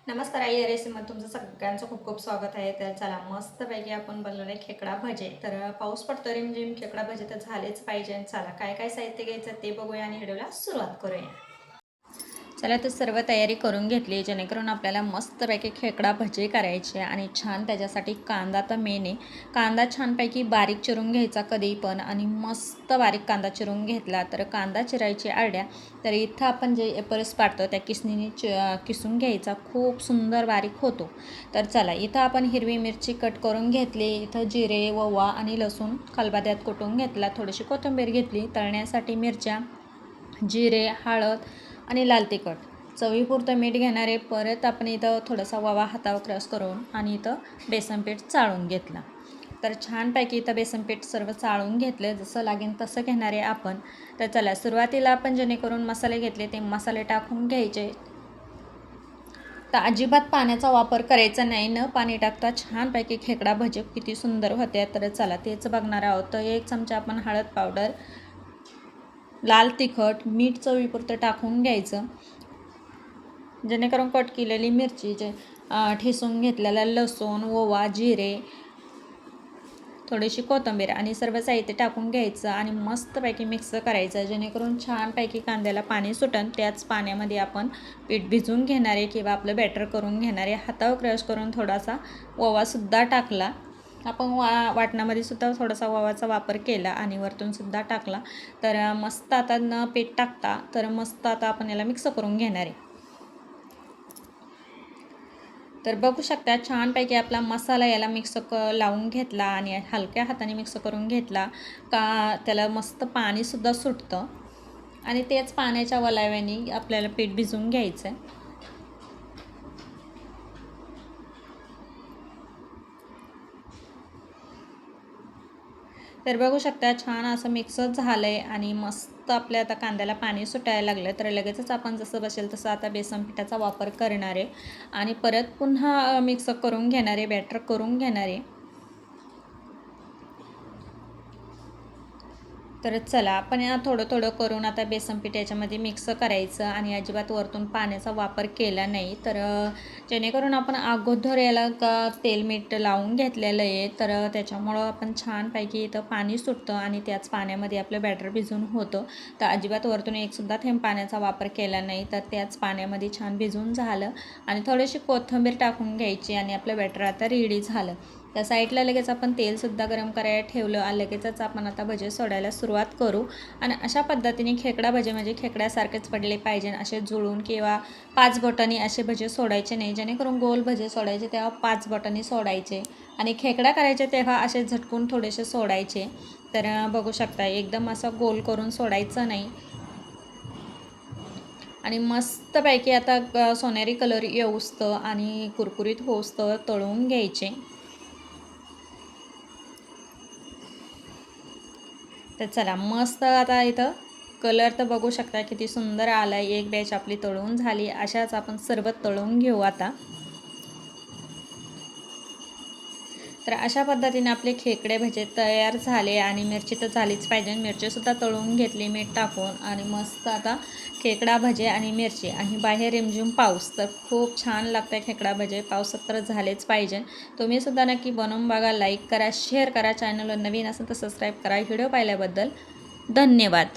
नमस्कार आई रेसिपीमध्ये तुमचं सगळ्यांचं खूप खूप स्वागत आहे. तर चला मस्तपैकी आपण बनवलं आहे खेकडा भजे. तर पाऊस पडतो रिमझिम, खेकडा भजे तर झालेच पाहिजे. चला काय काय साहित्य घ्यायचं ते बघूया आणि व्हिडिओला सुरुवात करूया. चला तर सर्व तयारी करून घेतली जेणेकरून आपल्याला मस्तपैकी खेकडा भजे करायचे आणि छान त्याच्यासाठी कांदा तर मेन आहे. कांदा छानपैकी बारीक चिरून घ्यायचा कधी पण आणि मस्त बारीक कांदा चिरून घेतला तर कांदा चिरायची आयडिया. तर इथं आपण जे एपल्स पाडतो त्या किसणीने किसून घ्यायचा, खूप सुंदर बारीक होतो. तर चला इथं आपण हिरवी मिरची कट करून घेतली, इथं जिरे ओवा आणि लसूण खलबत्त्यात कुटून घेतला, थोडीशी कोथिंबीर घेतली, तळण्यासाठी मिरच्या, जिरे, हळद आणि लाल तिखट, चवीपुरतं मीठ घेणारे. परत आपण इथं थोडासा ओवा हातावर क्रश करून आणि इथं बेसन पीठ चाळून घेतला. तर छानपैकी इथं बेसन पीठ सर्व चाळून घेतले, जसं लागेल तसं घेणारे आपण. तर चला सुरुवातीला आपण जेणेकरून मसाले घेतले ते मसाले टाकून घ्यायचे. तर अजिबात पाण्याचा वापर करायचा नाही, न पाणी टाकता छानपैकी खेकडा भजी किती सुंदर होते. तर चला तेच बघणार आहोत. तर 1 चमचा आपण हळद पावडर, लाल तिखट, मीठ चवीपुरतं टाकून घ्यायचं. जेणेकरून कट केलेली मिरची, ठेचून घेतलेला लसूण, ओवा, जिरे, थोडीशी कोथिंबीर आणि सर्व साहित्य टाकून घ्यायचं आणि मस्तपैकी मिक्स करायचं जेणेकरून छानपैकी कांद्याला पाणी सुटन. त्याच पाण्यामध्ये आपण पीठ भिजवून घेणारे किंवा आपलं बॅटर करून घेणारे. हातावर क्रश करून थोडासा ओवासुद्धा टाकला. आपण वाटणामध्ये सुद्धा थोडासा ओवाचा वापर केला आणि वरतूनसुद्धा टाकला. तर मस्त आता न पीठ टाकता तर मस्त आता आपण याला मिक्स करून घेणार आहे. तर बघू शकता छानपैकी आपला मसाला याला मिक्स लावून घेतला आणि हलक्या हाताने मिक्स करून घेतला का त्याला मस्त पाणीसुद्धा सुटतं आणि तेच पाण्याच्या वलाव्याने आपल्याला पीठ भिजवून घ्यायचं आहे. तर बघू शकता छान असं मिक्सच झालं आहे आणि मस्त आपल्या आता कांद्याला पाणी सुटायला लागलं. तर लगेचच आपण जसं बसेल तसं आता बेसन पिठाचा वापर करणार आहे आणि परत पुन्हा मिक्स करून घेणार आहे, बॅटर करून घेणार आहे. तर चला आपण थोडं थोडं करून आता बेसन पीठ याच्यामध्ये मिक्स करायचं आणि अजिबात वरतून पाण्याचा वापर केला नाही. तर जेणेकरून आपण अगोदर याला तेल मीठ लावून घेतलेलं आहे. तर त्याच्यामुळं आपण छानपैकी इथं पाणी सुटतं आणि त्याच पाण्यामध्ये आपलं बॅटर भिजून होतं. तर अजिबात वरतून एकसुद्धा थेंब पाण्याचा वापर केला नाही. तर त्याच पाण्यामध्ये छान भिजून झालं आणि थोडीशी कोथिंबीर टाकून घ्यायची आणि आपलं बॅटर आता रेडी झालं. त्या साईडला लगेच आपण तेलसुद्धा गरम करायला ठेवलं आणि लगेचच आपण आता भजे सोडायला सुरुवात करू. आणि अशा पद्धतीने खेकडा भजे म्हणजे खेकड्यासारखेच पडले पाहिजे, असे जुळून किंवा 5 बोटांनी असे भजे सोडायचे नाही. जेणेकरून गोल भजे सोडायचे तेव्हा 5 बोटांनी सोडायचे आणि खेकडा करायचे तेव्हा असे झटकून थोडेसे सोडायचे. तर बघू शकता एकदम असं गोल करून सोडायचं नाही आणि मस्तपैकी आता सोनेरी कलर येऊस्तं आणि कुरकुरीत होऊस्तं तळून घ्यायचे. तर चला मस्त आता इथं कलर तर बघू शकता किती सुंदर आला आहे. एक बॅच आपली तळून झाली. अशाच आपण सर्व तळून घेऊ आता. तर अशा पद्धतीने आपले खेकडे भजे तयार झाले आणि मिरची तर झालीच पाहिजे. मिरचीसुद्धा तळून घेतली मीठ टाकून आणि मस्त आता खेकडा भजे आणि मिरची आणि बाहेर रिमझिम पाऊस, तर खूप छान लागतं खेकडा भजे. पावसात तर झालेच पाहिजे. तुम्हीसुद्धा नक्की बनवून बघा. लाईक करा, शेअर करा. चॅनलवर नवीन असेल तर सबस्क्राईब करा. व्हिडिओ पाहिल्याबद्दल धन्यवाद.